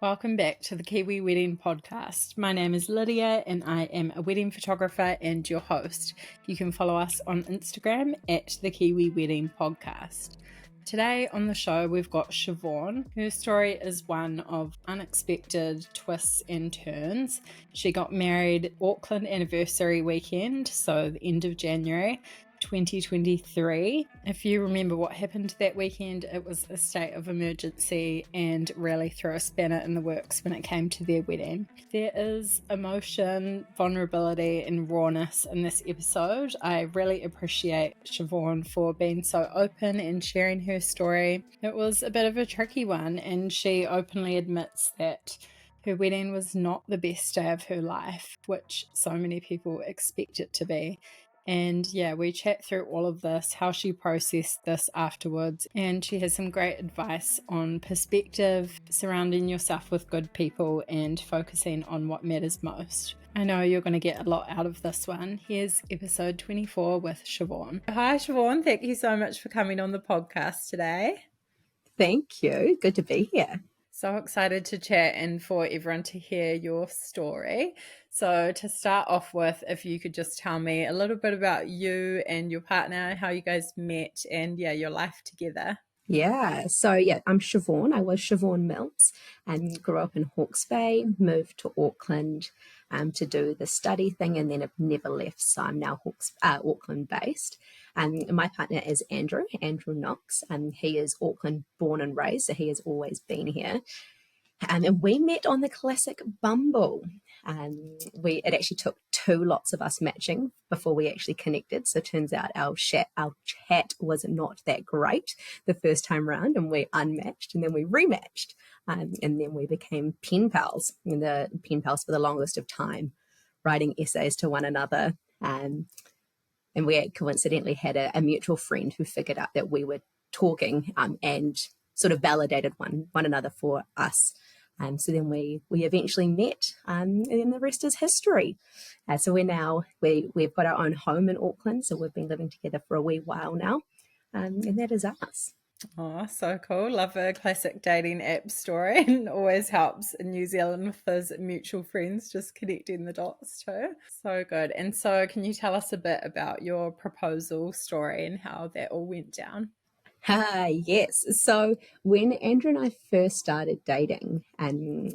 Welcome back to the Kiwi Wedding Podcast. My name is Lydia and I am a wedding photographer and your host. You can follow us on Instagram at the Kiwi Wedding Podcast. Today on the show we've got Siobhan. Her story is one of unexpected twists and turns. She got married Auckland anniversary weekend, so the end of January 2023. If you remember what happened that weekend, it was a state of emergency and really threw a spanner in the works when it came to their wedding. There is emotion, vulnerability and rawness in this episode. I really appreciate Siobhan for being so open and sharing her story. It was a bit of a tricky one, and she openly admits that her wedding was not the best day of her life, which so many people expect it to be. And yeah, we chat through all of this, how she processed this afterwards, and she has some great advice on perspective, surrounding yourself with good people and focusing on what matters most. I know you're going to get a lot out of this one. Here's episode 24 with Siobhan. Hi Siobhan, thank you so much for coming on the podcast today. Thank you. Good to be here. So excited to chat and for everyone to hear your story. So to start off with, if you could just tell me a little bit about you and your partner, how you guys met and your life together. I'm Siobhan. I was Siobhan Mills and grew up in Hawke's Bay, moved to Auckland to do the study thing, and then have never left. So I'm now Auckland based. My partner is Andrew Knox, and he is Auckland born and raised, so he has always been here. And we met on the classic Bumble. It actually took 2 lots of us matching before we actually connected. So it turns out our chat was not that great the first time round, and we unmatched, and then we rematched. And then we became pen pals, for the longest of time, writing essays to one another. And we coincidentally had a mutual friend who figured out that we were talking and sort of validated one another for us. So then we eventually met, and then the rest is history. So we've got our own home in Auckland, so we've been living together for a wee while now, and that is us. Oh, so cool. Love a classic dating app story, and always helps in New Zealand with those mutual friends, just connecting the dots too. So good. And so can you tell us a bit about your proposal story and how that all went down? Yes. So when Andrew and I first started dating, I'm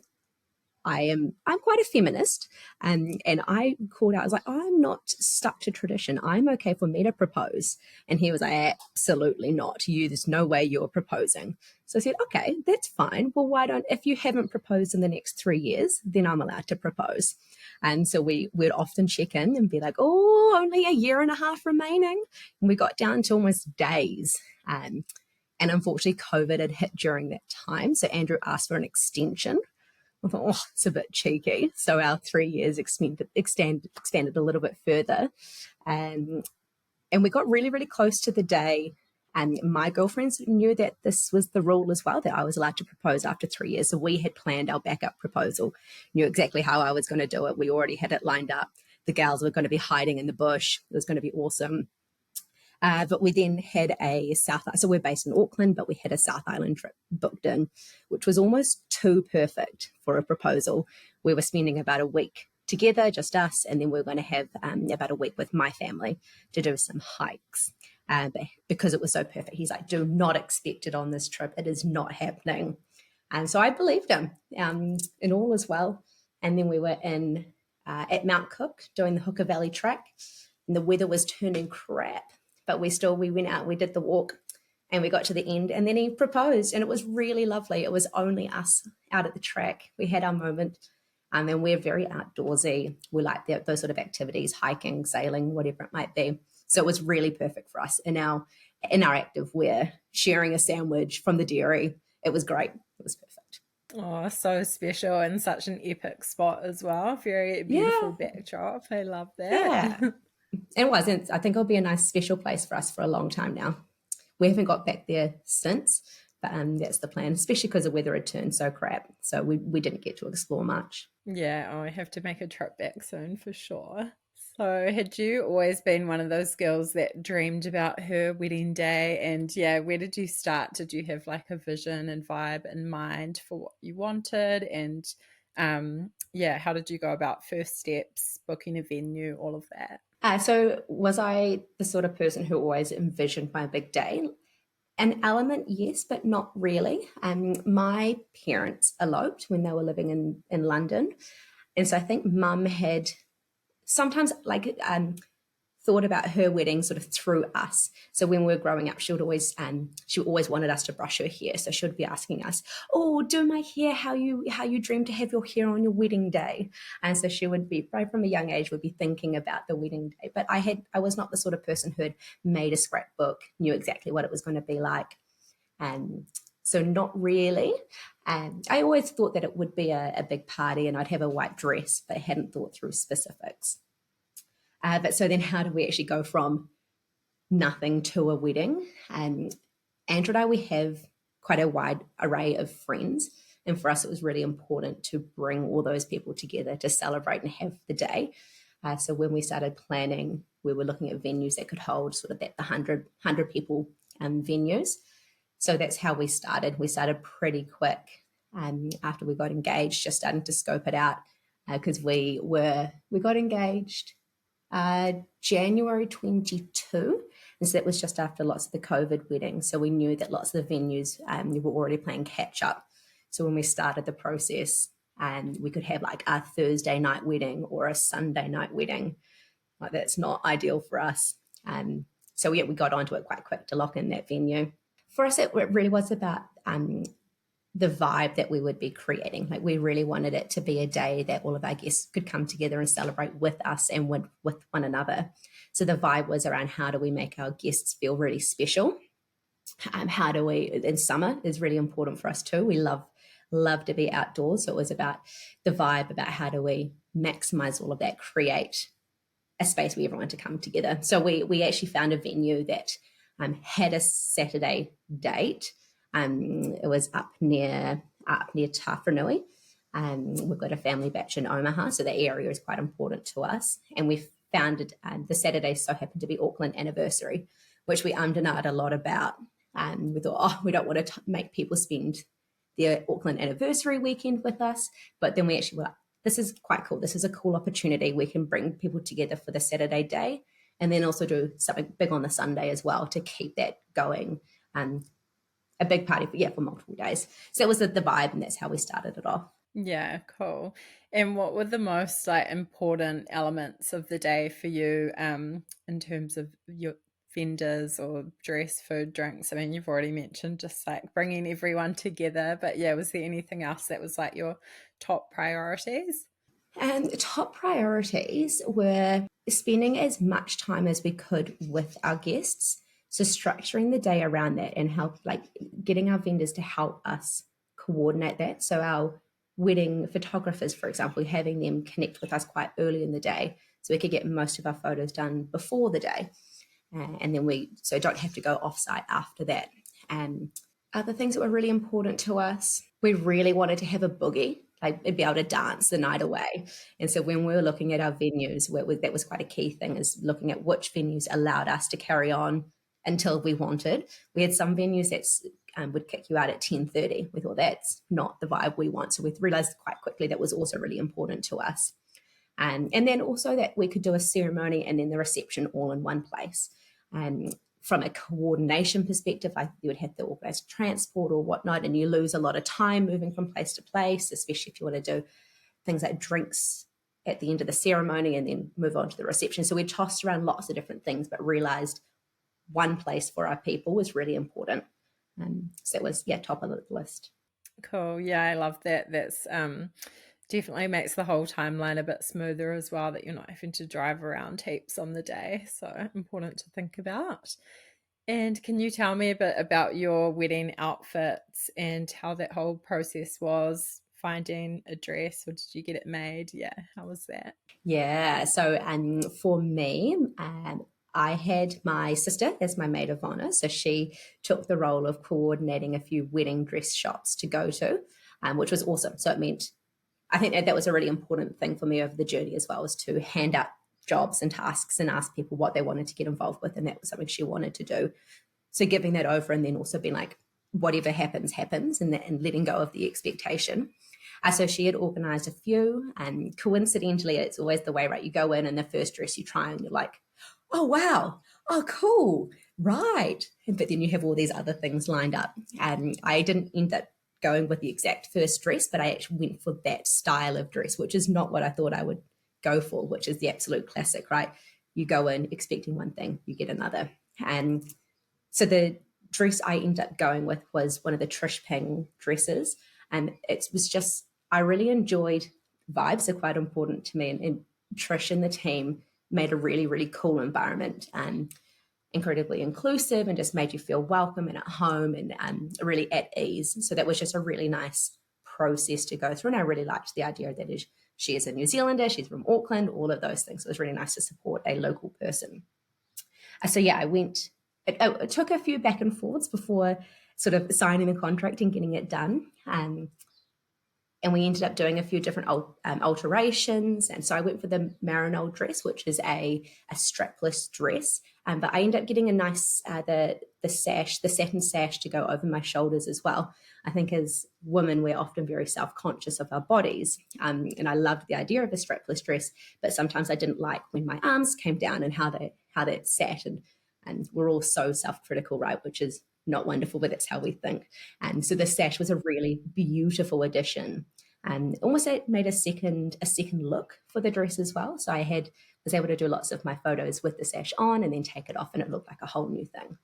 quite a feminist, and I called out, I was like, I'm not stuck to tradition. I'm okay for me to propose. And he was like, absolutely not. There's no way you're proposing. So I said, okay, that's fine. Well, if you haven't proposed in the next 3 years, then I'm allowed to propose. And so we'd often check in and be like, oh, only a year and a half remaining. And we got down to almost days. And unfortunately, COVID had hit during that time. So Andrew asked for an extension. I thought, oh, it's a bit cheeky. So our 3 years expanded a little bit further. And we got really, really close to the day. And my girlfriends knew that this was the rule as well, that I was allowed to propose after 3 years. So we had planned our backup proposal, knew exactly how I was going to do it. We already had it lined up. The gals were going to be hiding in the bush. It was going to be awesome. But we then had so we're based in Auckland, but we had a South Island trip booked in, which was almost too perfect for a proposal. We were spending about a week together, just us, and then we were going to have about a week with my family to do some hikes. But because it was so perfect, he's like, do not expect it on this trip. It is not happening. And so I believed him, and all was well. And then we were at Mount Cook doing the Hooker Valley Track, and the weather was turning crap. But we went out, we did the walk, and we got to the end, and then he proposed, and it was really lovely. It was only us out at the track. We had our moment, and we're very outdoorsy. We like those sort of activities, hiking, sailing, whatever it might be. So it was really perfect for us in our active wear, sharing a sandwich from the dairy. It was great. It was perfect. Oh, so special, and such an epic spot as well. Very beautiful backdrop. I love that. Yeah. It was. I think it'll be a nice special place for us for a long time now. We haven't got back there since, but that's the plan, especially because the weather had turned so crap. So we didn't get to explore much. Yeah, I have to make a trip back soon for sure. So, had you always been one of those girls that dreamed about her wedding day? And yeah, where did you start? Did you have like a vision and vibe in mind for what you wanted? And yeah, how did you go about first steps, booking a venue, all of that? So was I the sort of person who always envisioned my big day? An element, yes, but not really. My parents eloped when they were living in London. And so I think mum had sometimes thought about her wedding sort of through us. So when we were growing up, she always wanted us to brush her hair. So she would be asking us, "Oh, do my hair how you dream to have your hair on your wedding day." And so she would be right from a young age would be thinking about the wedding day. But I was not the sort of person who had made a scrapbook, knew exactly what it was going to be like. So not really. I always thought that it would be a big party and I'd have a white dress, but I hadn't thought through specifics. But so then how do we actually go from nothing to a wedding? Andrew and I, we have quite a wide array of friends. And for us, it was really important to bring all those people together to celebrate and have the day. So when we started planning, we were looking at venues that could hold sort of that the 100 people venues. So that's how we started. We started pretty quick after we got engaged, just starting to scope it out because we got engaged January 22. And so that was just after lots of the COVID weddings. So we knew that lots of the venues were already playing catch up. So when we started the process, we could have like a Thursday night wedding or a Sunday night wedding. Like that's not ideal for us. So yeah, we got onto it quite quick to lock in that venue. For us, it really was about the vibe that we would be creating. Like we really wanted it to be a day that all of our guests could come together and celebrate with us and with one another. So the vibe was around how do we make our guests feel really special? How do we, in summer is really important for us too. We love to be outdoors. So it was about the vibe about how do we maximize all of that, create a space for everyone to come together. So we actually found a venue that had a Saturday date. It was up near Tafranui. We've got a family batch in Omaha, so the area is quite important to us. And we found it, the Saturday so happened to be Auckland anniversary, which we ummed and ahed a lot about. We thought, we don't want to make people spend their Auckland anniversary weekend with us. But then we actually were like, this is quite cool. This is a cool opportunity. We can bring people together for the Saturday day and then also do something big on the Sunday as well to keep that going. A big party for multiple days. So it was the vibe, and that's how we started it off. Yeah, cool. And what were the most like important elements of the day for you in terms of your vendors or dress, food, drinks? I mean, you've already mentioned just like bringing everyone together, but yeah, was there anything else that was like your top priorities? And the top priorities were spending as much time as we could with our guests. So structuring the day around that and getting our vendors to help us coordinate that. So our wedding photographers, for example, having them connect with us quite early in the day so we could get most of our photos done before the day. And then we don't have to go offsite after that. Other things that were really important to us, we really wanted to have a boogie, like be able to dance the night away. And so when we were looking at our venues, that was quite a key thing, is looking at which venues allowed us to carry on until we wanted. We had some venues that would kick you out at 10:30. We thought that's not the vibe we want. So we realized quite quickly that was also really important to us. And then also that we could do a ceremony and then the reception all in one place. From a coordination perspective, you would have to organize transport or whatnot, and you lose a lot of time moving from place to place, especially if you want to do things like drinks at the end of the ceremony and then move on to the reception. So we tossed around lots of different things, but realized one place for our people was really important. So it was, top of the list. Cool. Yeah, I love that. That's definitely makes the whole timeline a bit smoother as well, that you're not having to drive around heaps on the day. So important to think about. And can you tell me a bit about your wedding outfits and how that whole process was, finding a dress, or did you get it made? Yeah, how was that? Yeah, so for me, I had my sister as my maid of honor. So she took the role of coordinating a few wedding dress shops to go to, which was awesome. So it meant, I think that was a really important thing for me over the journey as well, was to hand out jobs and tasks and asked people what they wanted to get involved with, and that was something she wanted to do. So giving that over and then also being like, whatever happens, happens, and letting go of the expectation. So she had organised a few, and coincidentally, it's always the way, right? You go in and the first dress you try and you're like, oh, wow, oh, cool, right. But then you have all these other things lined up. And I didn't end up going with the exact first dress, but I actually went for that style of dress, which is not what I thought I would go for, which is the absolute classic, right? You go in expecting one thing, you get another. And so the dress I ended up going with was one of the Trish Ping dresses. And it was just, I really enjoyed, vibes are quite important to me. And Trish and the team made a really, really cool environment and incredibly inclusive and just made you feel welcome and at home and really at ease. So that was just a really nice process to go through. And I really liked the idea that she is a New Zealander, she's from Auckland, all of those things. So it was really nice to support a local person. So yeah, I went, it took a few back and forths before sort of signing the contract and getting it done. And we ended up doing a few different alterations. And so I went for the Marinol dress, which is a strapless dress. But I ended up getting a nice, the sash, the satin sash to go over my shoulders as well. I think as women, we're often very self-conscious of our bodies. And I loved the idea of a strapless dress, but sometimes I didn't like when my arms came down and how that sat. And we're all so self-critical, right? Which is not wonderful, but that's how we think. And so the sash was a really beautiful addition. And almost it made a second look for the dress as well. So I was able to do lots of my photos with the sash on and then take it off, and it looked like a whole new thing.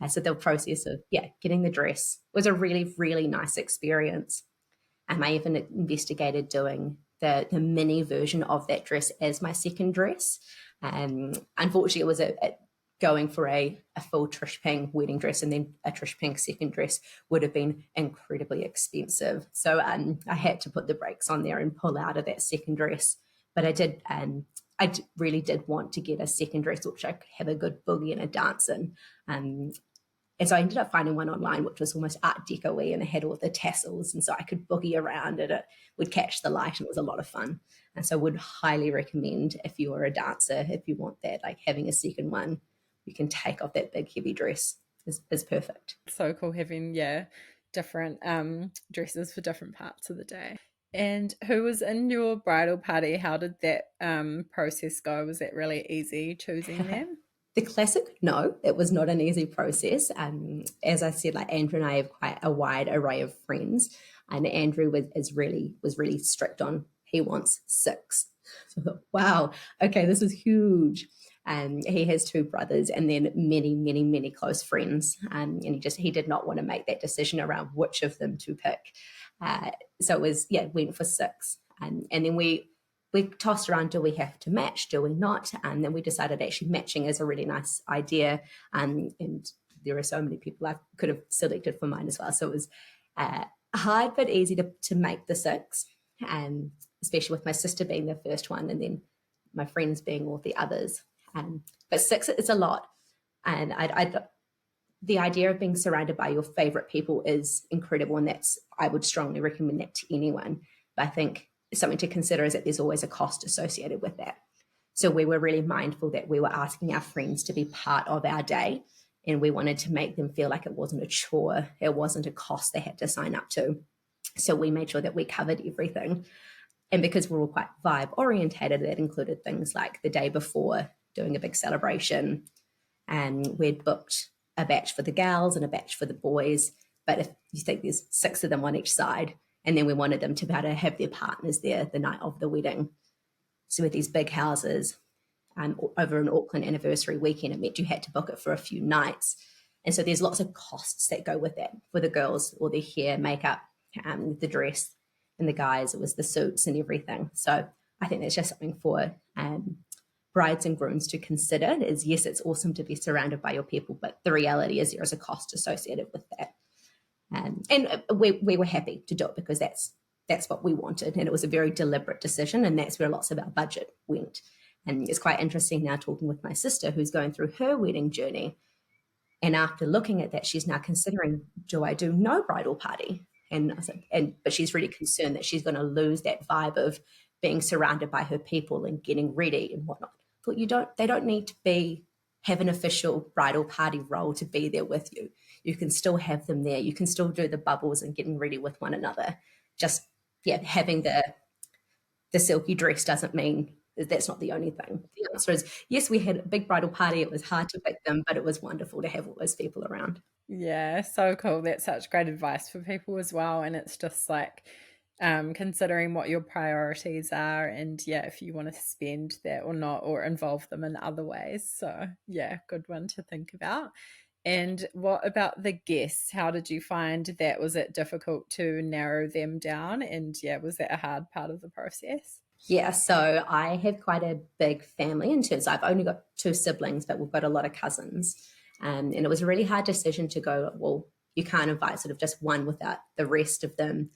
So the process of getting the dress was a really, really nice experience. And I even investigated doing the mini version of that dress as my second dress. Unfortunately, it was going for a full Trish Ping wedding dress, and then a Trish Ping second dress would have been incredibly expensive. So I had to put the brakes on there and pull out of that second dress. But I really did want to get a second dress which I could have a good boogie and a dance in. And so I ended up finding one online which was almost Art Deco-y, and it had all the tassels, and so I could boogie around it. It would catch the light, and it was a lot of fun. And so I would highly recommend, if you are a dancer, if you want that, like having a second one, you can take off that big heavy dress is perfect. So cool having different dresses for different parts of the day. And who was in your bridal party? How did that process go? Was it really easy choosing them? The classic, no, it was not an easy process. As I said, like Andrew and I have quite a wide array of friends, and Andrew was really strict on, he wants 6. So I thought, wow, okay, this is huge. He has 2 brothers and then many, many, many close friends. And he did not want to make that decision around which of them to pick. So it was, went for 6. And then we tossed around, do we have to match? Do we not? And then we decided actually matching is a really nice idea. And there are so many people I could have selected for mine as well. So it was hard but easy to make the 6. And especially with my sister being the first one and then my friends being all the others. But 6, it's a lot. And the idea of being surrounded by your favorite people is incredible. And I would strongly recommend that to anyone. But I think something to consider is that there's always a cost associated with that. So we were really mindful that we were asking our friends to be part of our day, and we wanted to make them feel like it wasn't a chore. It wasn't a cost they had to sign up to. So we made sure that we covered everything. And because we're all quite vibe orientated, that included things like the day before doing a big celebration, and we'd booked a batch for the gals and a batch for the boys. But if you think there's 6 of them on each side, and then we wanted them to be able to have their partners there the night of the wedding. So with these big houses over an Auckland anniversary weekend, it meant you had to book it for a few nights. And so there's lots of costs that go with that for the girls, or their hair, makeup, the dress, and the guys, it was the suits and everything. So I think that's just something for brides and grooms to consider is, yes, it's awesome to be surrounded by your people, but the reality is there is a cost associated with that. And we were happy to do it because that's what we wanted. And it was a very deliberate decision. And that's where lots of our budget went. And it's quite interesting now talking with my sister who's going through her wedding journey. And after looking at that, she's now considering, do I do no bridal party? And I said, but she's really concerned that she's going to lose that vibe of being surrounded by her people and getting ready and whatnot. thought they don't need to have an official bridal party role to be there with you. You can still have them there. You can still do the bubbles and getting ready with one another. Just having the silky dress doesn't mean that's not the only thing. The answer is yes, we had a big bridal party. It was hard to pick them, but it was wonderful to have all those people around. Yeah, so cool. That's such great advice for people as well. And it's just like considering what your priorities are and yeah, if you want to spend that or not, or involve them in other ways. So yeah, good one to think about. And what about the guests? How did you find that? Was it difficult to narrow them down? And yeah, was that a hard part of the process? Yeah, so I have quite a big family in terms I've only got two siblings, but we've got a lot of cousins. And it was a really hard decision to go, well, you can't invite sort of just one without the rest of them.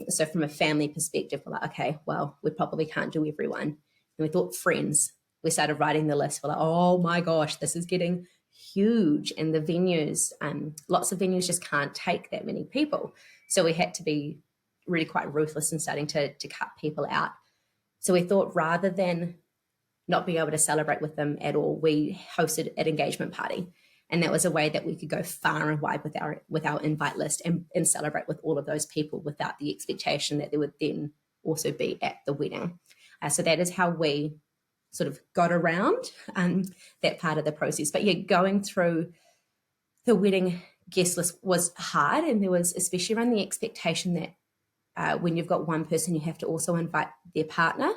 So from a family perspective, we're like, okay, well, we probably can't do everyone. And we thought friends. We started writing the list. We're like, oh my gosh, this is getting huge. And the venues, lots of venues just can't take that many people. So we had to be really quite ruthless in starting to cut people out. So we thought rather than not being able to celebrate with them at all, we hosted an engagement party. And that was a way that we could go far and wide with our invite list and celebrate with all of those people without the expectation that they would then also be at the wedding. So that is how we sort of got around that part of the process. But yeah, going through the wedding guest list was hard. And there was especially around the expectation that when you've got one person, you have to also invite their partner,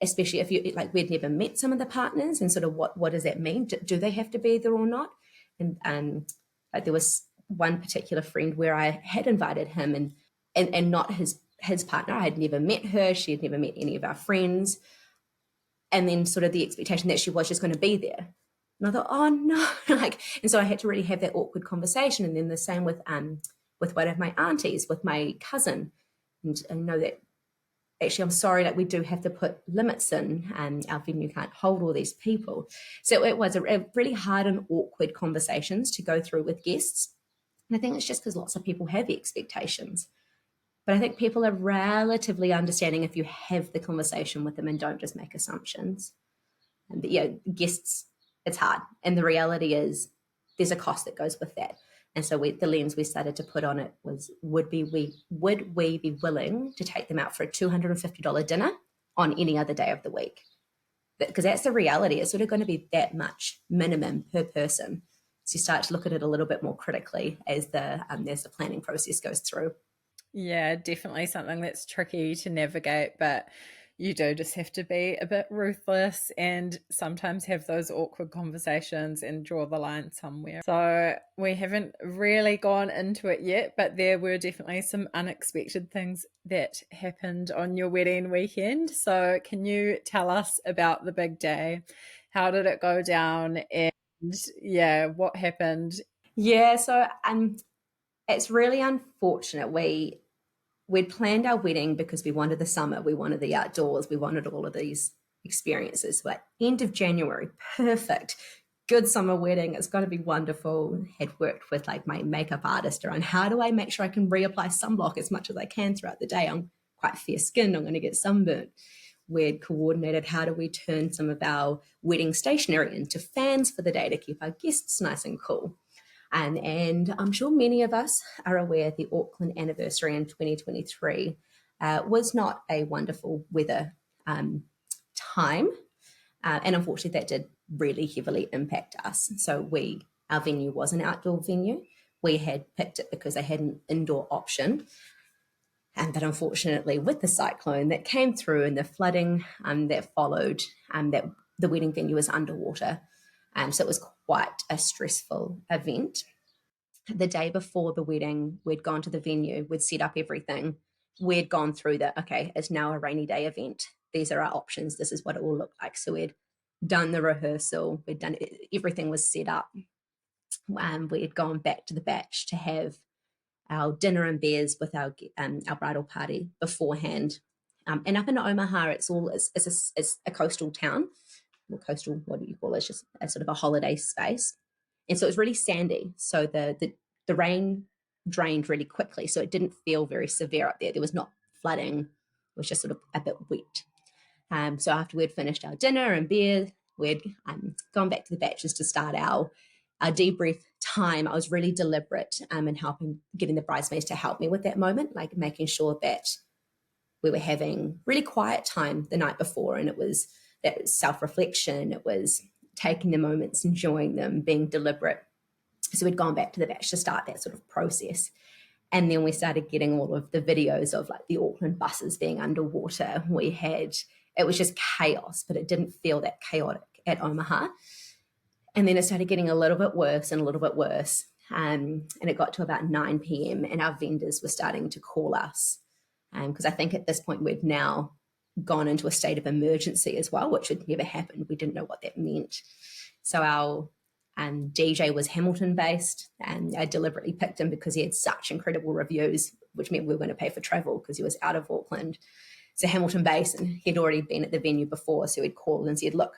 especially if you like we'd never met some of the partners and sort of what does that mean? Do they have to be there or not? And like there was one particular friend where I had invited him and not his partner. I had never met her. She had never met any of our friends. And then sort of the expectation that she was just going to be there. And I thought, oh no, and so I had to really have that awkward conversation. And then the same with one of my aunties, with my cousin, and know that actually I'm sorry, like we do have to put limits in, and our venue can't hold all these people. So it was a really hard and awkward conversations to go through with guests. And I think it's just because lots of people have expectations. But I think people are relatively understanding if you have the conversation with them and don't just make assumptions. But yeah, guests, it's hard. And the reality is there's a cost that goes with that. And so the lens we started to put on it was, would we be willing to take them out for a $250 dinner on any other day of the week? Because that's the reality. It's sort of going to be that much minimum per person. So you start to look at it a little bit more critically as the planning process goes through. Yeah, definitely something that's tricky to navigate, but you do just have to be a bit ruthless and sometimes have those awkward conversations and draw the line somewhere. So we haven't really gone into it yet, but there were definitely some unexpected things that happened on your wedding weekend. So can you tell us about the big day? How did it go down? And yeah, what happened? Yeah, so it's really unfortunate. We'd planned our wedding because we wanted the summer, we wanted the outdoors, we wanted all of these experiences. But end of January, perfect, good summer wedding. It's going to be wonderful. Had worked with like my makeup artist around how do I make sure I can reapply sunblock as much as I can throughout the day. I'm quite fair skinned. I'm going to get sunburnt. We'd coordinated how do we turn some of our wedding stationery into fans for the day to keep our guests nice and cool. And I'm sure many of us are aware the Auckland anniversary in 2023 was not a wonderful weather time. And unfortunately, that did really heavily impact us. So our venue was an outdoor venue. We had picked it because they had an indoor option. But unfortunately, with the cyclone that came through and the flooding that followed, that the wedding venue was underwater. So it was quite a stressful event. The day before the wedding, we'd gone to the venue, we'd set up everything. We'd gone through okay, it's now a rainy day event. These are our options. This is what it will look like. So we'd done the rehearsal. We'd done everything was set up. We'd gone back to the batch to have our dinner and beers with our bridal party beforehand. And up in Omaha, it's a coastal town. Well, coastal, what do you call it? It's just a sort of a holiday space. And so it was really sandy. So the rain drained really quickly. So it didn't feel very severe up there. There was not flooding. It was just sort of a bit wet. So after we'd finished our dinner and beer, we'd gone back to the Bachelors to start our debrief time. I was really deliberate in getting the bridesmaids to help me with that moment, like making sure that we were having really quiet time the night before, and it was that self-reflection, it was taking the moments, enjoying them, being deliberate. So we'd gone back to the Bachelor to start that sort of process. And then we started getting all of the videos of like the Auckland buses being underwater. It was just chaos, but it didn't feel that chaotic at Omaha. And then it started getting a little bit worse and a little bit worse. And it got to about 9 p.m. and our vendors were starting to call us. Because I think at this point we'd now gone into a state of emergency as well, which had never happened. We didn't know what that meant. So our DJ was Hamilton based, and I deliberately picked him because he had such incredible reviews, which meant we were going to pay for travel because he was out of Auckland. So Hamilton based, and he'd already been at the venue before. So he'd called and said, look,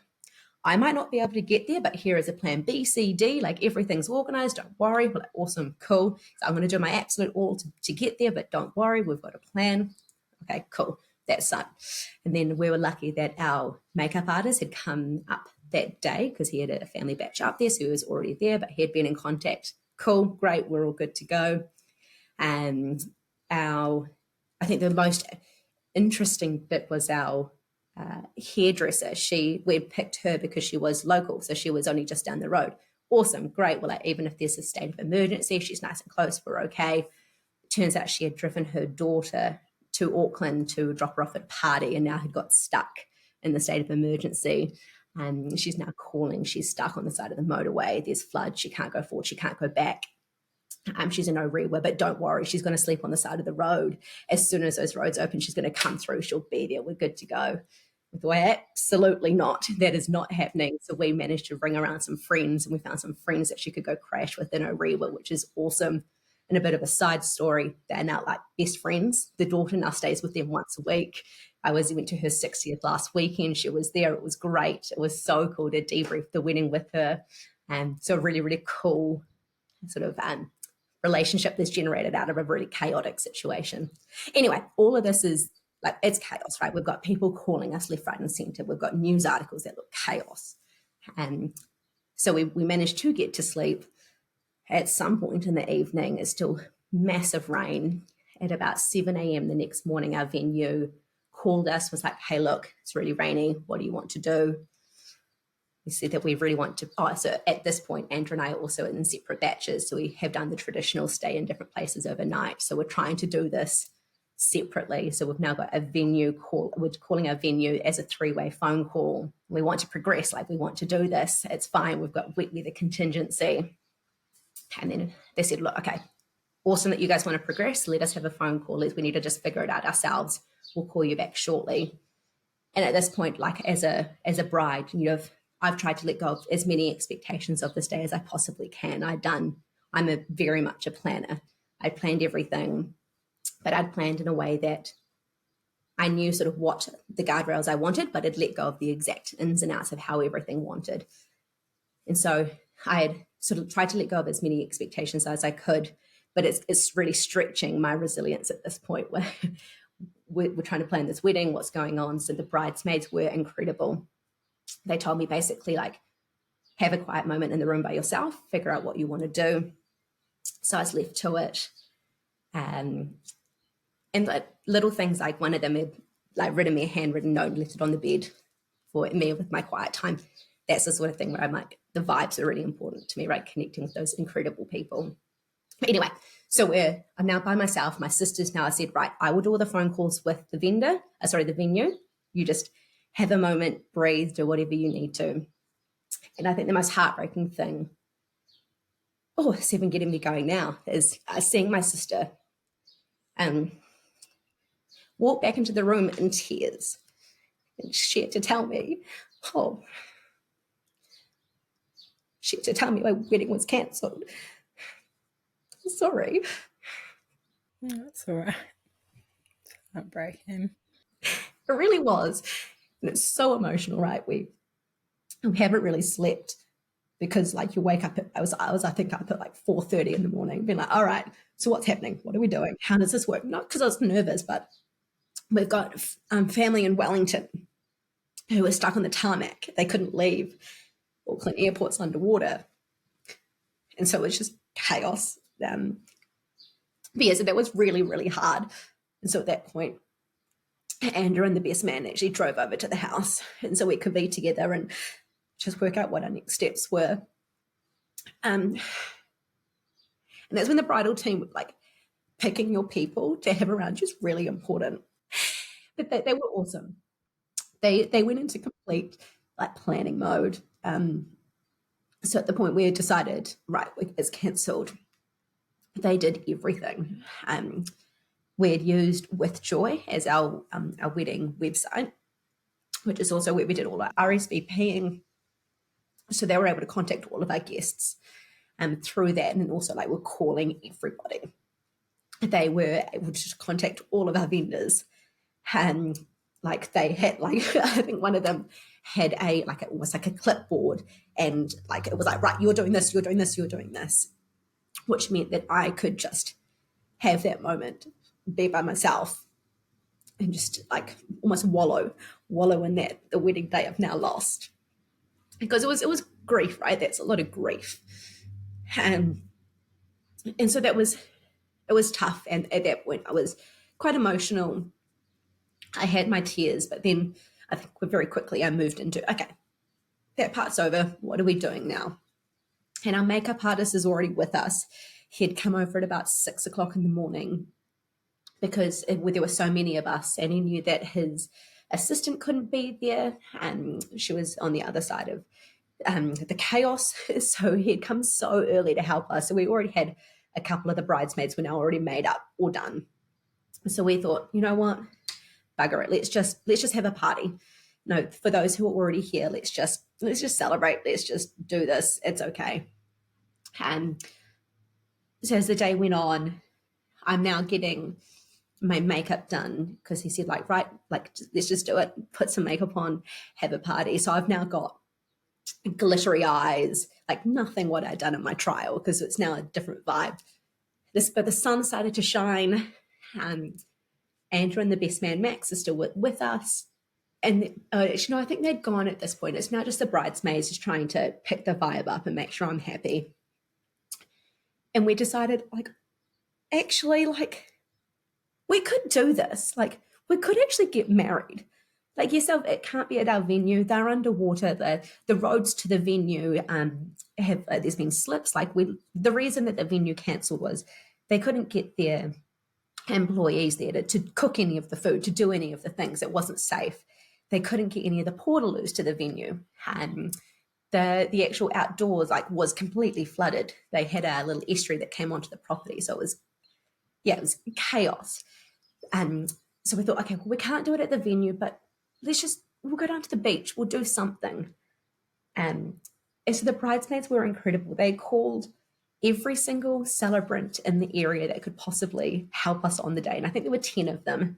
I might not be able to get there, but here is a plan B, C, D, like everything's organized. Don't worry. We're like, awesome, cool. So I'm going to do my absolute all to get there, but don't worry. We've got a plan. Okay, cool. That's it. And then we were lucky that our makeup artist had come up that day because he had a family batch up there. So he was already there, but he had been in contact. Cool, great. We're all good to go. And I think the most interesting bit was our hairdresser. We picked her because she was local, so she was only just down the road. Awesome, great. Well, like, even if there's a state of emergency, she's nice and close, we're okay. It turns out she had driven her daughter to Auckland to drop her off at a party and now had got stuck in the state of emergency. And she's now calling. She's stuck on the side of the motorway. There's floods. She can't go forward. She can't go back. She's in Orewa, but don't worry. She's going to sleep on the side of the road. As soon as those roads open, she's going to come through. She'll be there. We're good to go. We thought, absolutely not. That is not happening. So we managed to ring around some friends, and we found some friends that she could go crash with in Orewa, which is awesome. And a bit of a side story, they're now like best friends. The daughter now stays with them once a week. Went to her 60th last weekend. She was there. It was great. It was so cool to debrief the wedding with her. So a really, really cool sort of relationship that's generated out of a really chaotic situation. Anyway, all of this is like, it's chaos, right? We've got people calling us left, right, and center. We've got news articles that look chaos. So we managed to get to sleep. At some point in the evening, it's still massive rain. At about 7 a.m. the next morning, our venue called us, was like, hey, look, it's really rainy. What do you want to do? We said that we really want to, so at this point, Andrew and I are also in separate batches. So we have done the traditional stay in different places overnight. So we're trying to do this separately. So we've now got a venue call. We're calling our venue as a 3-way phone call. We want to progress, like we want to do this. It's fine. We've got wet weather contingency. And then they said, look, okay, awesome that you guys want to progress. Let us have a phone call. We need to just figure it out ourselves. We'll call you back shortly. And at this point, like as a bride, I've tried to let go of as many expectations of this day as I possibly can. I'm very much a planner. I planned everything, but I'd planned in a way that I knew sort of what the guardrails I wanted, but I'd let go of the exact ins and outs of how everything wanted. And so I had sort of tried to let go of as many expectations as I could, but it's really stretching my resilience at this point where we're trying to plan this wedding, what's going on. So the bridesmaids were incredible. They told me basically like, have a quiet moment in the room by yourself, figure out what you want to do. So I was left to it. And like little things, like one of them had like written me a handwritten note and left it on the bed for me with my quiet time. That's the sort of thing where I'm like, the vibes are really important to me, right? Connecting with those incredible people. But anyway, so I'm now by myself. My sister's now, I said, right, I will do all the phone calls with the venue. You just have a moment, breathe, do whatever you need to. And I think the most heartbreaking thing, it's even getting me going now, is seeing my sister walk back into the room in tears. And she had to tell me, my wedding was cancelled. Sorry. Yeah, that's all right. It's heartbreaking. It really was. And it's so emotional, right? We haven't really slept because like you wake up, I think up at like 4:30 in the morning, being like, all right, so what's happening? What are we doing? How does this work? Not because I was nervous, but we've got family in Wellington. who were stuck on the tarmac. They couldn't leave. Auckland Airport's underwater. And so it was just chaos. But yeah, so that was really, really hard. And so at that point, Andrew and the best man actually drove over to the house. And so we could be together and just work out what our next steps were. And that's when the bridal team, like, picking your people to have around you is really important. But they were awesome. They went into complete like planning mode. So at the point where we decided, right, it's cancelled, they did everything. We had used With Joy as our wedding website, which is also where we did all our RSVPing. So they were able to contact all of our guests through that, and then also like we're calling everybody. They were able to contact all of our vendors, and like they had like I think one of them had almost like a clipboard, and like it was like, right, you're doing this, you're doing this, you're doing this, which meant that I could just have that moment, be by myself, and just like almost wallow in that the wedding day I've now lost, because it was grief, right? That's a lot of grief, and so it was tough. And at that point I was quite emotional. I had my tears, but then I think very quickly I moved into, okay, that part's over. What are we doing now? And our makeup artist is already with us. He'd come over at about 6 o'clock in the morning because there were so many of us, and he knew that his assistant couldn't be there, and she was on the other side of the chaos. So he'd come so early to help us. So we already had a couple of the bridesmaids were now already made up or done. So we thought, you know what, bugger it, let's just have a party. No, for those who are already here, let's just celebrate. Let's just do this. It's okay. And so as the day went on, I'm now getting my makeup done because he said, like, right, like, let's just do it. Put some makeup on, have a party. So I've now got glittery eyes, like nothing what I'd done in my trial, because it's now a different vibe. But the sun started to shine. Andrew and the best man Max are still with us. And I think they'd gone at this point. It's now just the bridesmaids just trying to pick the vibe up and make sure I'm happy. And we decided, like, actually, like, we could do this. Like, we could actually get married. Like, yes, it can't be at our venue. They're underwater. The roads to the venue there's been slips. Like, the reason that the venue cancelled was they couldn't get their employees there to cook any of the food, to do any of the things. It wasn't safe. They couldn't get any of the portaloos to the venue. The actual outdoors was completely flooded. They had a little estuary that came onto the property, so it was chaos. So we thought, okay, well, we can't do it at the venue, but we'll go down to the beach. We'll do something. And so the bridesmaids were incredible. They called every single celebrant in the area that could possibly help us on the day, and I think there were 10 of them.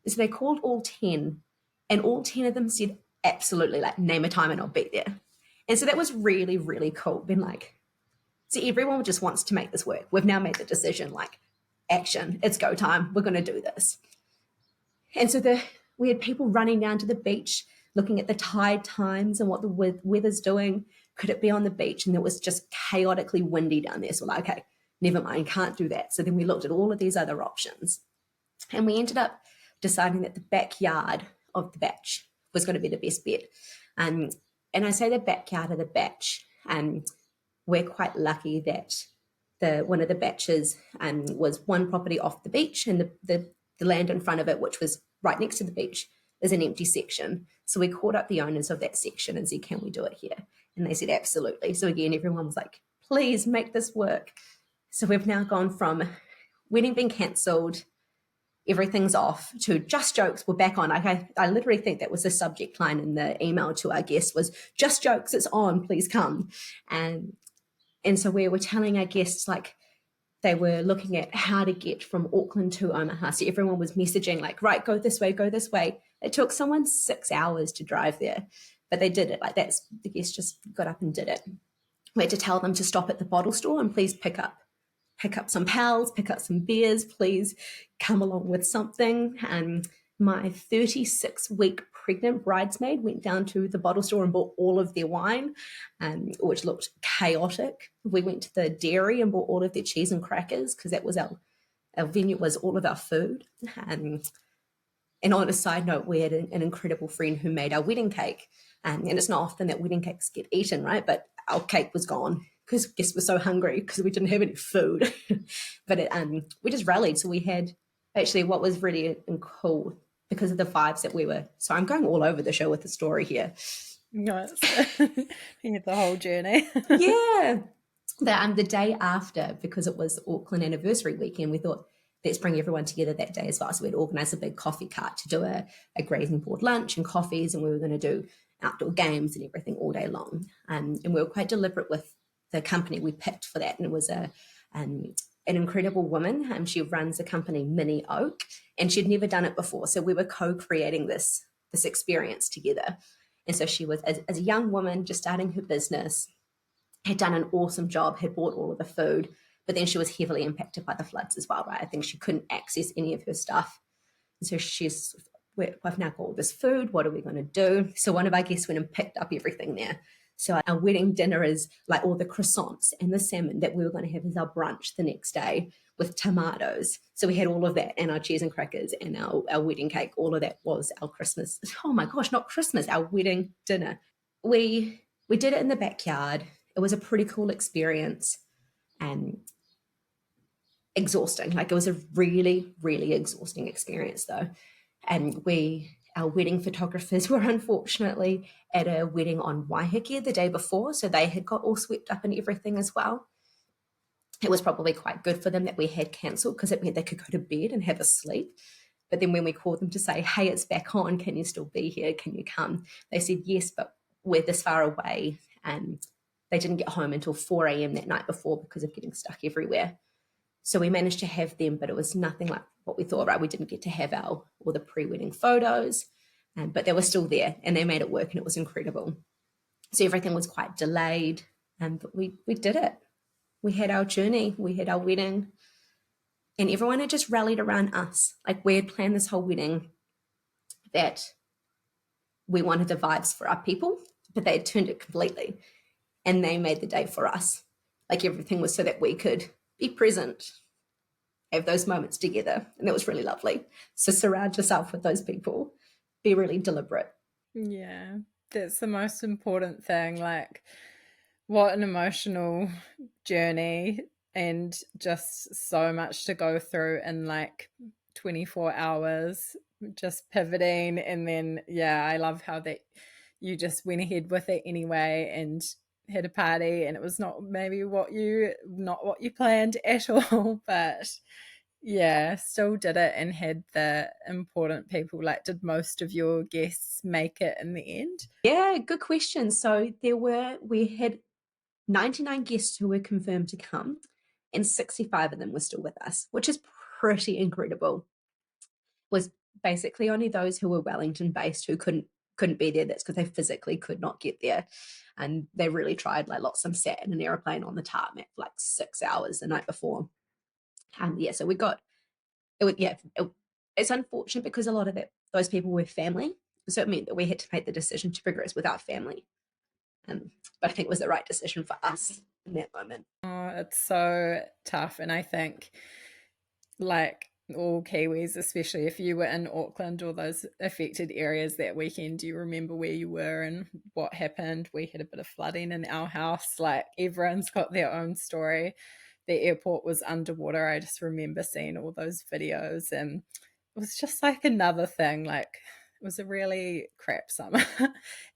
So they called all 10, and all 10 of them said, absolutely, like, name a time and I'll be there. And so that was really, really cool. Been like, so everyone just wants to make this work. We've now made the decision, like, action, it's go time. We're going to do this. And so we had people running down to the beach, looking at the tide times and what the weather's doing. Could it be on the beach? And it was just chaotically windy down there. So we're like, okay, never mind, can't do that. So then we looked at all of these other options. And we ended up deciding that the backyard of the batch was going to be the best bet. And I say the backyard of the batch, we're quite lucky that one of the batches was one property off the beach, and the land in front of it, which was right next to the beach, is an empty section. So we called up the owners of that section and said, can we do it here? And they said, absolutely. So again, everyone was like, please make this work. So we've now gone from wedding being cancelled, everything's off, to just jokes, we're back on. I literally think that was the subject line in the email to our guests was, just jokes, it's on, please come. And so we were telling our guests, like, they were looking at how to get from Auckland to Omaha. So everyone was messaging, like, right, go this way, go this way. It took someone 6 hours to drive there, but they did it. Like, the guests just got up and did it. We had to tell them to stop at the bottle store and please pick up some pals, pick up some beers, please come along with something. And my 36-week pregnant bridesmaid went down to the bottle store and bought all of their wine, which looked chaotic. We went to the dairy and bought all of their cheese and crackers because that was our venue, was all of our food. And on a side note, we had an incredible friend who made our wedding cake. And it's not often that wedding cakes get eaten, right? But our cake was gone because guests were so hungry because we didn't have any food. But we just rallied. So we had actually what was really cool because of the vibes that we were. So I'm going all over the show with the story here. Yes. You had the whole journey. Yeah. The day after, because it was the Auckland anniversary weekend, we thought, let's bring everyone together that day as well. So we'd organise a big coffee cart to do a grazing board lunch and coffees, and we were going to do outdoor games and everything all day long. And we were quite deliberate with the company we picked for that. And it was an incredible woman. She runs a company, Mini Oak, and she'd never done it before. So we were co-creating this experience together. And so she was, as a young woman, just starting her business, had done an awesome job, had bought all of the food, but then she was heavily impacted by the floods as well, right? I think she couldn't access any of her stuff. And so we've now got all this food. What are we going to do? So one of our guests went and picked up everything there. So our wedding dinner is like all the croissants and the salmon that we were going to have as our brunch the next day with tomatoes. So we had all of that and our cheese and crackers and our wedding cake. All of that was our Christmas. Oh my gosh, not Christmas, our wedding dinner. We did it in the backyard. It was a pretty cool experience and exhausting. Like it was a really, really exhausting experience though. And our wedding photographers were unfortunately at a wedding on Waiheke the day before, so they had got all swept up in everything as well. It was probably quite good for them that we had cancelled because it meant they could go to bed and have a sleep. But then when we called them to say, hey, it's back on, can you still be here? Can you come? They said, yes, but we're this far away. And they didn't get home until 4 a.m. that night before because of getting stuck everywhere. So we managed to have them, but it was nothing like what we thought, right? We didn't get to have all the pre-wedding photos, but they were still there and they made it work and it was incredible. So everything was quite delayed, but we did it. We had our journey, we had our wedding, and everyone had just rallied around us. Like we had planned this whole wedding that we wanted the vibes for our people, but they had turned it completely and they made the day for us. Like everything was so that we could be present, have those moments together, and that was really lovely. So surround yourself with those people, be really deliberate. Yeah, that's the most important thing. Like, what an emotional journey and just so much to go through in like 24 hours, just pivoting. And then, yeah, I love how that you just went ahead with it anyway and had a party, and it was not what you planned at all, but yeah, still did it and had the important people. Like, did most of your guests make it in the end? Yeah, good question. So we had 99 guests who were confirmed to come and 65 of them were still with us, which is pretty incredible. Was basically only those who were Wellington based who couldn't be there. That's because they physically could not get there. And they really tried. Like lots of them sat in an airplane on the tarmac for like 6 hours the night before. So we got it. It's unfortunate because a lot of those people were family. So it meant that we had to make the decision to progress with our family. But I think it was the right decision for us in that moment. Oh, it's so tough. And I think like all Kiwis, especially if you were in Auckland or those affected areas that weekend, do you remember where you were and what happened? We had a bit of flooding in our house. Like everyone's got their own story. The airport was underwater. I just remember seeing all those videos, and it was just like another thing. Like it was a really crap summer.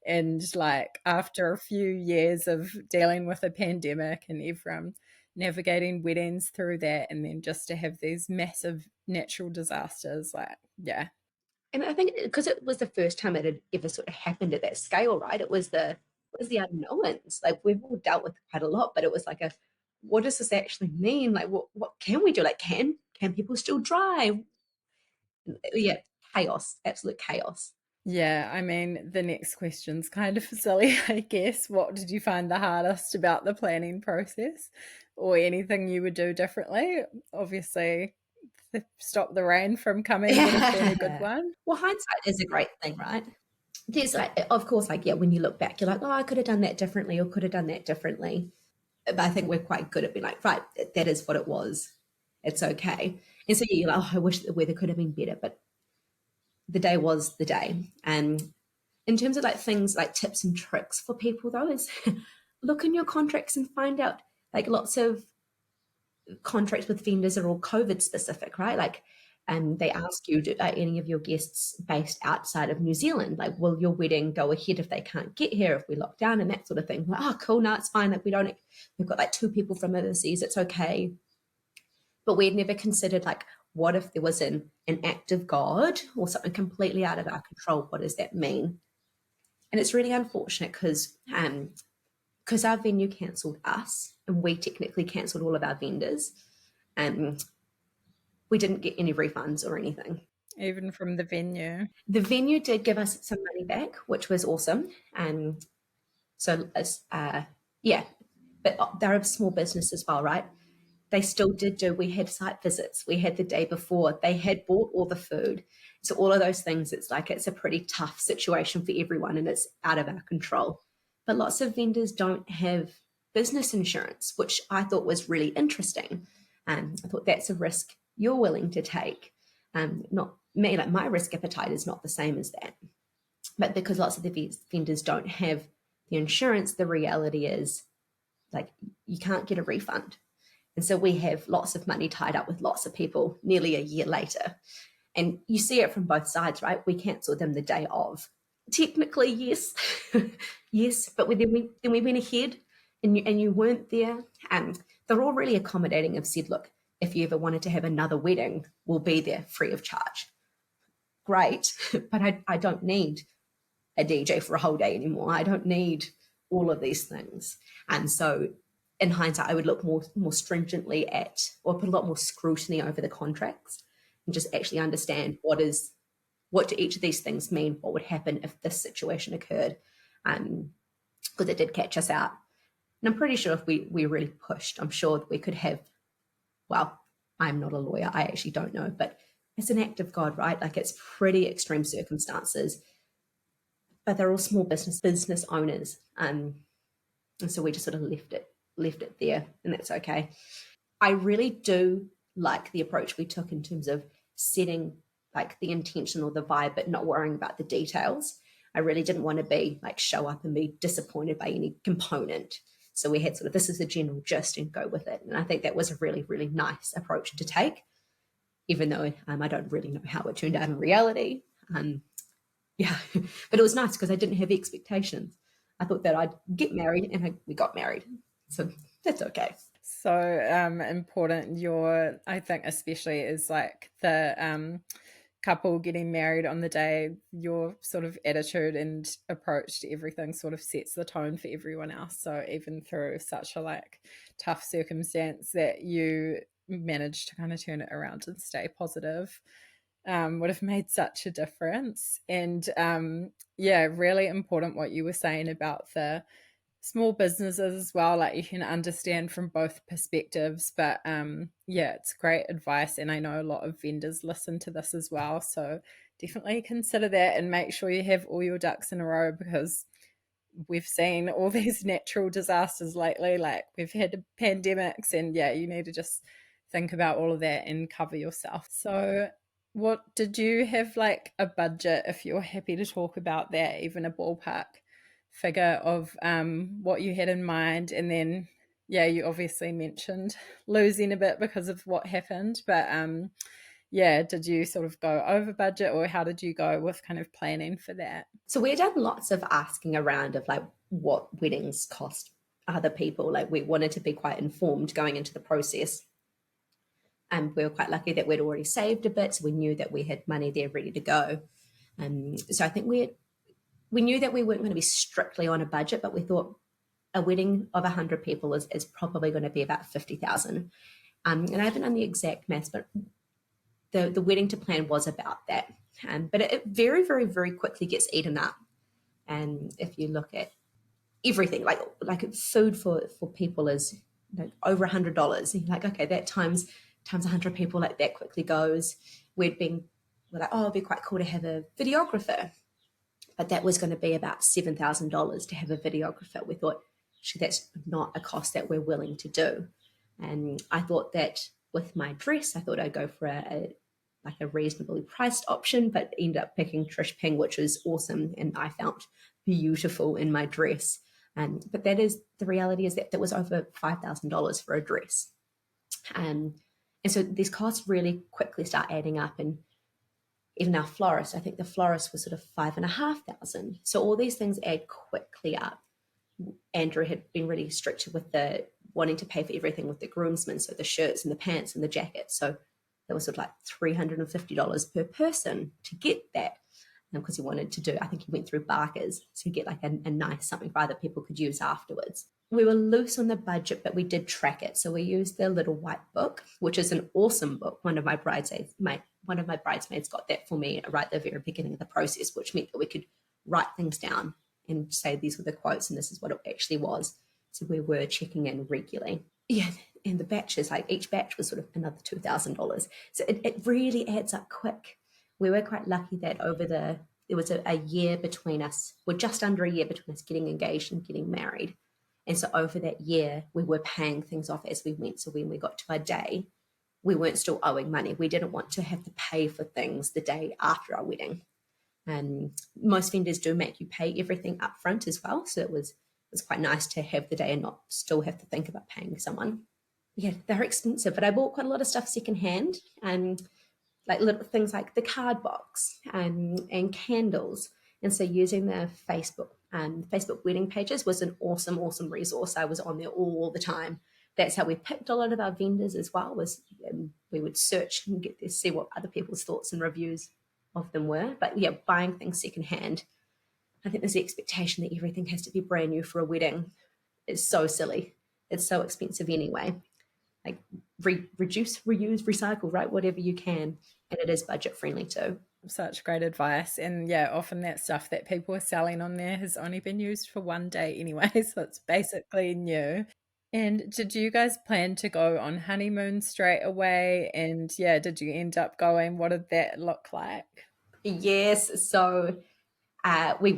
And like after a few years of dealing with a pandemic and everyone navigating weddings through that, and then just to have these massive natural disasters, like, yeah. And I think because it was the first time it had ever sort of happened at that scale, right? It was the unknowns. Like we've all dealt with quite a lot, but it was like what does this actually mean? Like what can we do? Like can people still drive? Yeah, chaos, absolute chaos. Yeah, I mean, the next question's kind of silly, I guess. What did you find the hardest about the planning process, or anything you would do differently? Obviously, stop the rain from coming would have been a good one. Well, hindsight is a great thing, right? there's like, of course, like, yeah, when you look back, you're like, oh, I could have done that differently or could have done that differently. But I think we're quite good at being like, right, that is what it was. It's okay. And so yeah, you're like, oh, I wish the weather could have been better, but the day was the day. And in terms of like things like tips and tricks for people though, is look in your contracts and find out, like, lots of contracts with vendors are all COVID specific, right? Like, and they ask you, are any of your guests based outside of New Zealand? Like, will your wedding go ahead if they can't get here, if we lock down and that sort of thing? Like, oh, cool, no, it's fine. Like, we've got like 2 people from overseas, it's okay. But we'd never considered, like, what if there was an act of God or something completely out of our control? What does that mean? And it's really unfortunate because our venue cancelled us and we technically cancelled all of our vendors. We didn't get any refunds or anything. Even from the venue. The venue did give us some money back, which was awesome. So, yeah, but they're a small business as well, right? They still did we had site visits. We had the day before. They had bought all the food. So all of those things, it's like it's a pretty tough situation for everyone and it's out of our control. But lots of vendors don't have business insurance, which I thought was really interesting. I thought that's a risk you're willing to take. Not me, like my risk appetite is not the same as that. But because lots of the vendors don't have the insurance, the reality is, like, you can't get a refund. And so we have lots of money tied up with lots of people nearly a year later. And you see it from both sides, right? We cancelled them the day of. Technically, yes. Yes, but then we went ahead and you weren't there. And they're all really accommodating, have said, look, if you ever wanted to have another wedding, we'll be there free of charge. Great, but I don't need a DJ for a whole day anymore. I don't need all of these things. And so in hindsight, I would look more stringently at, or put a lot more scrutiny over the contracts and just actually understand what do each of these things mean, what would happen if this situation occurred, because it did catch us out. And I'm pretty sure if we really pushed, I'm sure that we could have, well, I'm not a lawyer, I actually don't know, but it's an act of God, right? Like, it's pretty extreme circumstances, but they're all small business owners. And so we just sort of left it there, and that's okay. I really do like the approach we took in terms of setting, like, the intention or the vibe, but not worrying about the details. I really didn't want to be like, show up and be disappointed by any component. So we had sort of, this is the general gist and go with it. And I think that was a really, really nice approach to take, even though I don't really know how it turned out in reality. Yeah, but it was nice because I didn't have expectations. I thought that I'd get married, and we got married. So that's okay. So important. I think especially is like the couple getting married on the day, your sort of attitude and approach to everything sort of sets the tone for everyone else. So even through such a like tough circumstance, that you managed to kind of turn it around and stay positive, would have made such a difference. And yeah, really important what you were saying about the small businesses as well. Like, you can understand from both perspectives, but yeah, it's great advice, and I know a lot of vendors listen to this as well, so definitely consider that and make sure you have all your ducks in a row, because we've seen all these natural disasters lately, like we've had pandemics, and yeah, you need to just think about all of that and cover yourself. So what did you have, like a budget, if you're happy to talk about that, even a ballpark figure of what you had in mind? And then yeah, you obviously mentioned losing a bit because of what happened, but yeah, did you sort of go over budget, or how did you go with kind of planning for that? So we've done lots of asking around of like what weddings cost other people. Like, we wanted to be quite informed going into the process. And we were quite lucky that we'd already saved a bit, so we knew that we had money there ready to go. So I think we knew that we weren't going to be strictly on a budget, but we thought a wedding of 100 people is probably going to be about 50,000. And I haven't done the exact maths, but the wedding to plan was about that. But it very, very, very quickly gets eaten up. And if you look at everything, like food for people is over $100. And you're like, okay, that times 100 people, like that quickly goes. We're like, oh, it'd be quite cool to have a videographer. but that was going to be about $7,000 to have a videographer. We thought, that's not a cost that we're willing to do. And I thought that with my dress, I thought I'd go for a reasonably priced option, but ended up picking Trish Ping, which was awesome, and I felt beautiful in my dress. But that is the reality, is that was over $5,000 for a dress. And so these costs really quickly start adding up. And even our florist, I think the florist was sort of $5,500. So all these things add quickly up. Andrew had been really strict with the wanting to pay for everything with the groomsmen, so the shirts and the pants and the jackets. So that was sort of like $350 per person to get that, because he wanted to do, I think he went through Barker's to get like a nice something for other people could use afterwards. We were loose on the budget, but we did track it. So we used the little white book, which is an awesome book. One of my bridesmaids got that for me right at the very beginning of the process, which meant that we could write things down and say these were the quotes and this is what it actually was. So we were checking in regularly. Yeah, and the batches, like each batch was sort of another $2,000. So it really adds up quick. We were quite lucky that there was a year between us, well, just under a year between us getting engaged and getting married. And so over that year, we were paying things off as we went. So when we got to our day, we weren't still owing money. We didn't want to have to pay for things the day after our wedding. And most vendors do make you pay everything up front as well. So it was quite nice to have the day and not still have to think about paying someone. Yeah, they're expensive, but I bought quite a lot of stuff secondhand, and like little things like the card box and candles. And so using the Facebook wedding pages was an awesome resource. I was on there all the time. That's how we picked a lot of our vendors as well, we would search and get to see what other people's thoughts and reviews of them were. But yeah, buying things secondhand, I think there's the expectation that everything has to be brand new for a wedding. It's so silly. It's so expensive anyway. Like reduce, reuse, recycle, right? Whatever you can. And it is budget friendly too. Such great advice. And yeah, often that stuff that people are selling on there has only been used for one day anyway. So it's basically new. And did you guys plan to go on honeymoon straight away? And yeah, did you end up going? What did that look like? Yes. So we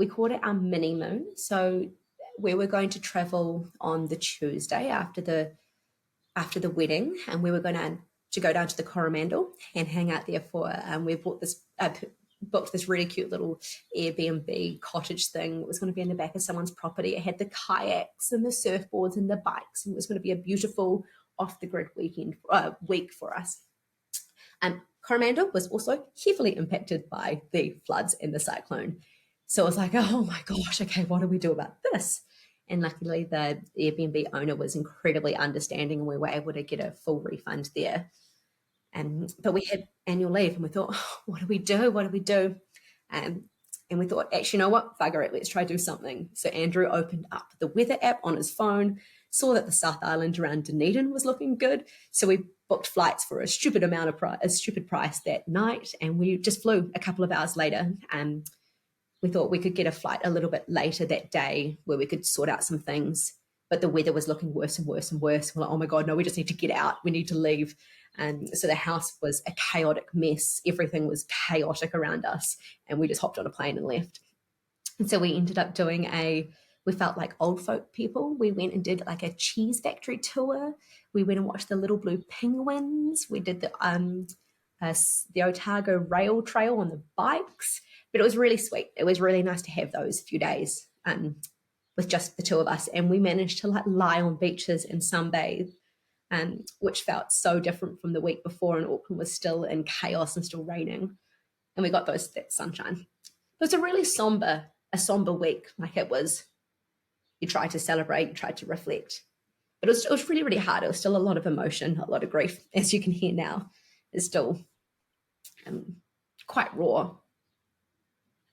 called it our mini moon. So we were going to travel on the Tuesday after the wedding, and we were going to go down to the Coromandel and hang out there we booked this really cute little Airbnb cottage thing. It was going to be in the back of someone's property. It had the kayaks and the surfboards and the bikes, and it was going to be a beautiful off-the-grid week for us. Coromandel was also heavily impacted by the floods and the cyclone. So I was like, oh my gosh, okay, what do we do about this? And luckily the Airbnb owner was incredibly understanding, and we were able to get a full refund there. But we had annual leave, and we thought, oh, what do we do? And we thought, actually, you know what? Bugger it, let's try to do something. So Andrew opened up the weather app on his phone, saw that the South Island around Dunedin was looking good. So we booked flights for a stupid price that night, and we just flew a couple of hours later. We thought we could get a flight a little bit later that day where we could sort out some things, but the weather was looking worse and worse and worse. We're like, oh my God, no, we just need to get out. We need to leave. And so the house was a chaotic mess. Everything was chaotic around us, and we just hopped on a plane and left. And so we ended up doing we felt like old folk people. We went and did like a cheese factory tour. We went and watched the little blue penguins. We did the Otago rail trail on the bikes. But it was really sweet. It was really nice to have those few days with just the two of us. And we managed to like lie on beaches and sunbathe, which felt so different from the week before, and Auckland was still in chaos and still raining. And we got that sunshine. It was a really somber week. Like it was, you tried to celebrate, you tried to reflect. But it was really, really hard. It was still a lot of emotion, a lot of grief, as you can hear now. It's still quite raw.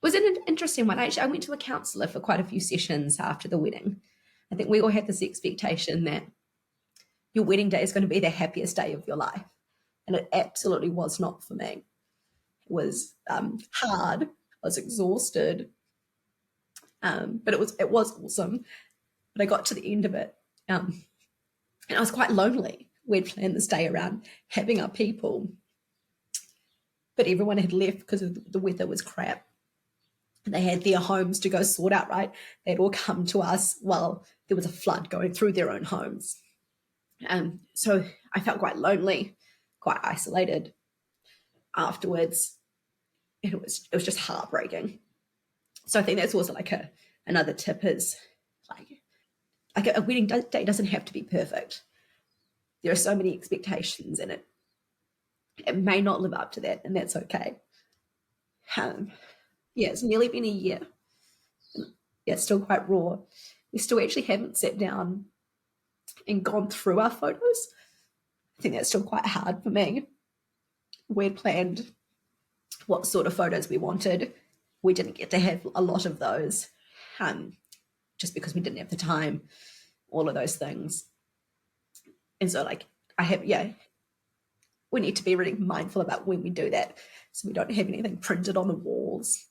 It was an interesting one. Actually, I went to a counsellor for quite a few sessions after the wedding. I think we all had this expectation that your wedding day is going to be the happiest day of your life. And it absolutely was not for me. It was hard. I was exhausted. But it was awesome. But I got to the end of it. And I was quite lonely. We'd planned this day around having our people. But everyone had left because the weather was crap. They had their homes to go sort out, right? They'd all come to us while there was a flood going through their own homes. So I felt quite lonely, quite isolated afterwards. It was just heartbreaking. So I think that's also like another tip is like a wedding day doesn't have to be perfect. There are so many expectations in it. It may not live up to that, and that's okay. Yeah, it's nearly been a year. Yeah, it's still quite raw. We still actually haven't sat down and gone through our photos. I think that's still quite hard for me. We'd planned what sort of photos we wanted. We didn't get to have a lot of those, just because we didn't have the time, all of those things. And so, like, we need to be really mindful about when we do that so we don't have anything printed on the walls.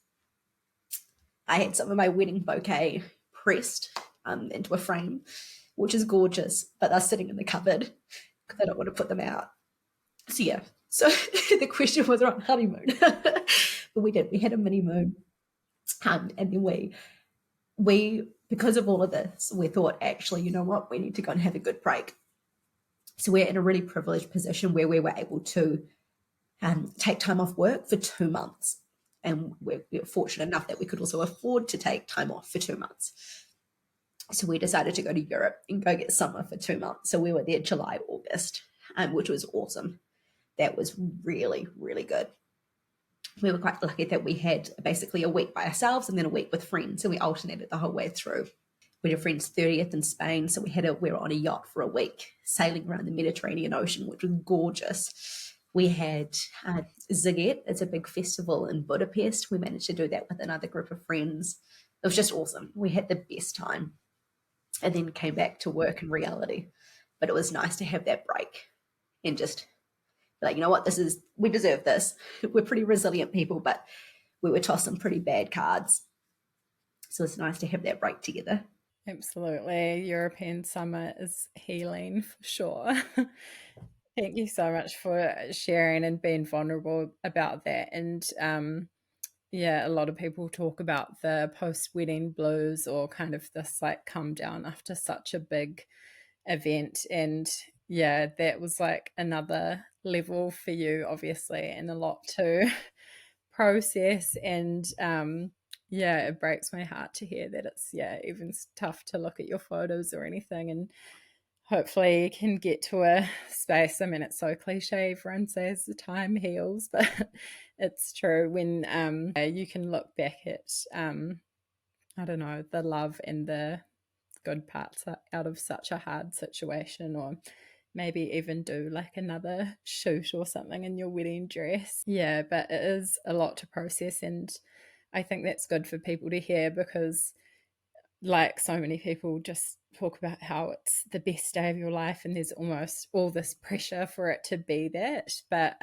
I had some of my wedding bouquet pressed into a frame, which is gorgeous, but they're sitting in the cupboard because I don't want to put them out. So yeah, so the question was around honeymoon. But we had a mini moon. And then we, because of all of this, we thought, actually, you know what, we need to go and have a good break. So we're in a really privileged position where we were able to take time off work for 2 months. And we're fortunate enough that we could also afford to take time off for 2 months. So we decided to go to Europe and go get summer for 2 months. So we were there July, August, which was awesome. That was really, really good. We were quite lucky that we had basically a week by ourselves and then a week with friends. So we alternated the whole way through. We had a friend's 30th in Spain. So we were on a yacht for a week, sailing around the Mediterranean Ocean, which was gorgeous. We had Ziget. It's a big festival in Budapest. We managed to do that with another group of friends. It was just awesome. We had the best time and then came back to work and reality. But it was nice to have that break and just like, you know what, we deserve this. We're pretty resilient people, but we were tossed some pretty bad cards. So it's nice to have that break together. Absolutely. European summer is healing for sure. Thank you so much for sharing and being vulnerable about that. And yeah, a lot of people talk about the post-wedding blues or kind of this like come down after such a big event. And yeah, that was like another level for you, obviously, and a lot to process. And yeah, it breaks my heart to hear that it's even tough to look at your photos or anything. And hopefully you can get to a space. I mean, it's so cliche, everyone says the time heals, but it's true when you can look back at I don't know, the love and the good parts out of such a hard situation, or maybe even do like another shoot or something in your wedding dress. Yeah, but it is a lot to process, and I think that's good for people to hear, because like so many people just talk about how it's the best day of your life and there's almost all this pressure for it to be that, but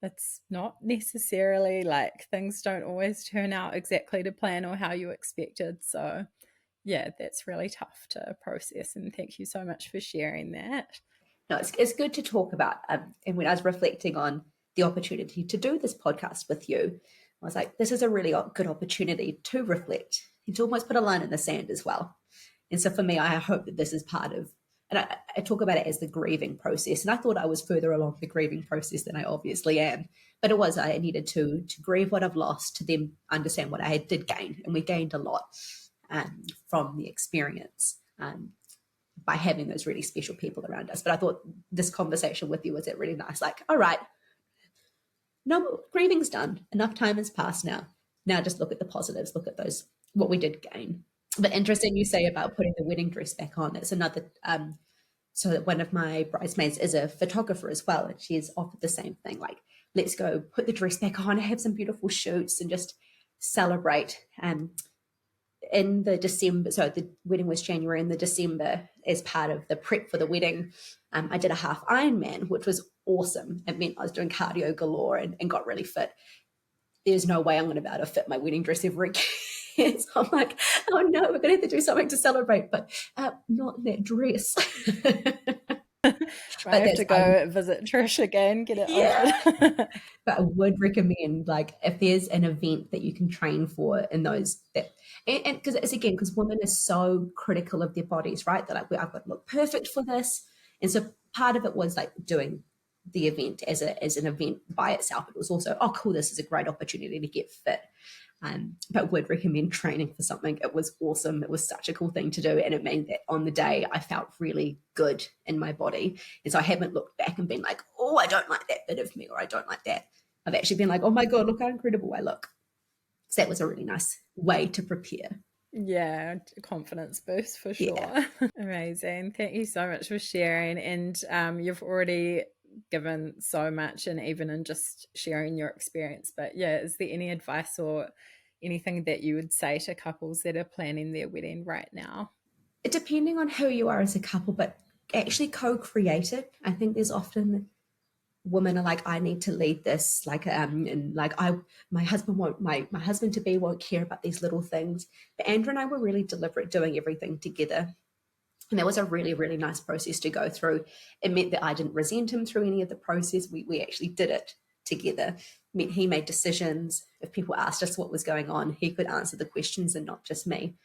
it's not necessarily. Like things don't always turn out exactly to plan or how you expected. So yeah, that's really tough to process, and thank you so much for sharing that. No, it's good to talk about. And when I was reflecting on the opportunity to do this podcast with you, I was like, this is a really good opportunity to reflect and to almost put a line in the sand as well. And so for me, I hope that this is part of, and I talk about it as the grieving process. And I thought I was further along the grieving process than I obviously am. But it was, I needed to grieve what I've lost, to then understand what I did gain. And we gained a lot from the experience by having those really special people around us. But I thought this conversation with you was really nice. Like, all right, no, grieving's done. Enough time has passed now. Now just look at the positives, look at those, what we did gain. But interesting you say about putting the wedding dress back on. That's another, so that one of my bridesmaids is a photographer as well. And she's offered the same thing, like, let's go put the dress back on, have some beautiful shoots and just celebrate. In the December, so the wedding was January, in the December, as part of the prep for the wedding, I did a half Ironman, which was awesome. It meant I was doing cardio galore and got really fit. There's no way I'm going to be able to fit my wedding dress ever again. So I'm like, oh no, we're going to have to do something to celebrate, but not that dress. I have to go visit Trish again, get it open. But I would recommend, like, if there's an event that you can train for in those that, and because it's again, because women are so critical of their bodies, right? They're like, I've got to look perfect for this. And so part of it was like doing the event as an event by itself. It was also, oh, cool, this is a great opportunity to get fit. But would recommend training for something. It was awesome. It was such a cool thing to do. And it meant that on the day I felt really good in my body. And so I haven't looked back and been like, oh, I don't like that bit of me, or I don't like that. I've actually been like, oh my God, look how incredible I look. So that was a really nice way to prepare. Yeah, confidence boost for sure. Yeah. Amazing. Thank you so much for sharing. And you've already given so much, and even in just sharing your experience. But yeah, is there any advice or anything that you would say to couples that are planning their wedding right now? Depending on who you are as a couple, but actually co-create it. I think there's often women are like, I need to lead this, like, and like my husband to be won't care about these little things. But Andrew and I were really deliberate doing everything together. And that was a really, really nice process to go through. It meant that I didn't resent him through any of the process. We actually did it together. It meant he made decisions. If people asked us what was going on, he could answer the questions and not just me.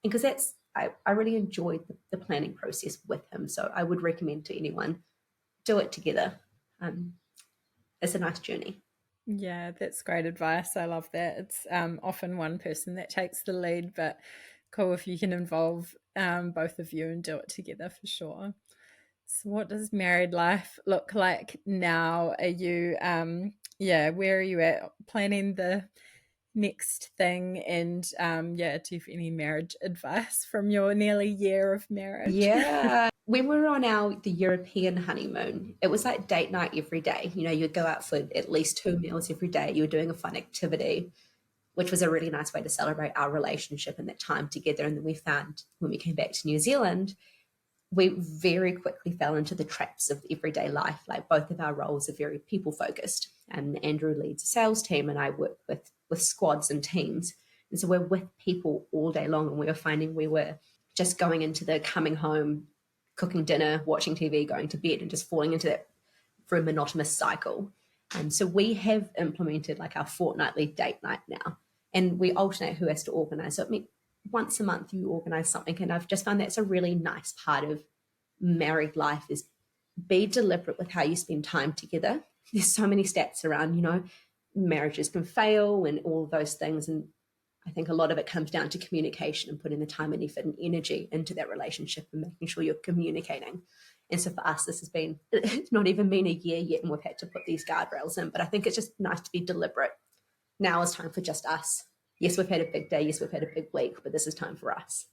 And because I really enjoyed the planning process with him. So I would recommend to anyone, do it together. It's a nice journey. Yeah, that's great advice. I love that. It's often one person that takes the lead, but cool if you can involve both of you and do it together for sure. So what does married life look like now? Are you where are you at planning the next thing? And do you have any marriage advice from your nearly year of marriage? Yeah. When we were on the European honeymoon, it was like date night every day. You know, you'd go out for at least 2 meals every day. You were doing a fun activity, which was a really nice way to celebrate our relationship and that time together. And then we found when we came back to New Zealand, we very quickly fell into the traps of everyday life. Like, both of our roles are very people focused. And Andrew leads a sales team and I work with squads and teams. And so we're with people all day long. And we were finding we were just going into the coming home, cooking dinner, watching TV, going to bed, and just falling into that very monotonous cycle. And so we have implemented like our fortnightly date night now. And we alternate who has to organize. So it means once a month you organize something. And I've just found that's a really nice part of married life, is be deliberate with how you spend time together. There's so many stats around, you know, marriages can fail and all of those things. And I think a lot of it comes down to communication and putting the time and effort and energy into that relationship and making sure you're communicating. And so for us, this has been, it's not even been a year yet and we've had to put these guardrails in, but I think it's just nice to be deliberate. Now is time for just us. Yes, we've had a big day. Yes, we've had a big week, but this is time for us.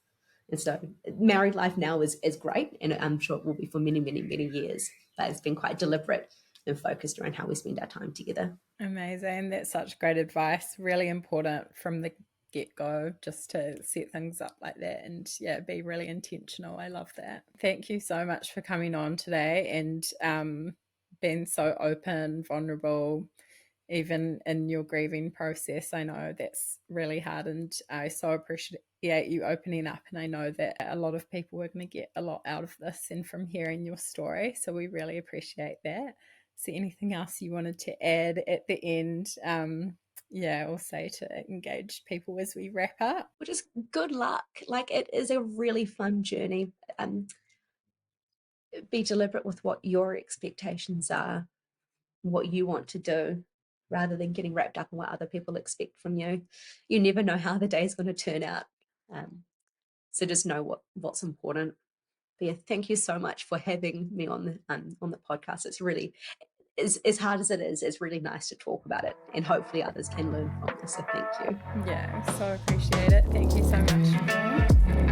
And so married life now is great. And I'm sure it will be for many, many, many years, but it's been quite deliberate and focused around how we spend our time together. Amazing. That's such great advice. Really important from the get-go, just to set things up like that and be really intentional. I love that. Thank you so much for coming on today and being so open, vulnerable, even in your grieving process. I know that's really hard, and I so appreciate you opening up, and I know that a lot of people are going to get a lot out of this and from hearing your story, so we really appreciate that. Is there anything else you wanted to add at the end, or say to engage people as we wrap up? Well, just good luck. Like, it is a really fun journey. Be deliberate with what your expectations are, what you want to do, rather than getting wrapped up in what other people expect from you. You never know how the day is going to turn out. So just know what's important. But yeah, thank you so much for having me on the podcast. It's really, as hard as it is, it's really nice to talk about it, and hopefully others can learn from this. So thank you. Yeah, so appreciate it. Thank you so much.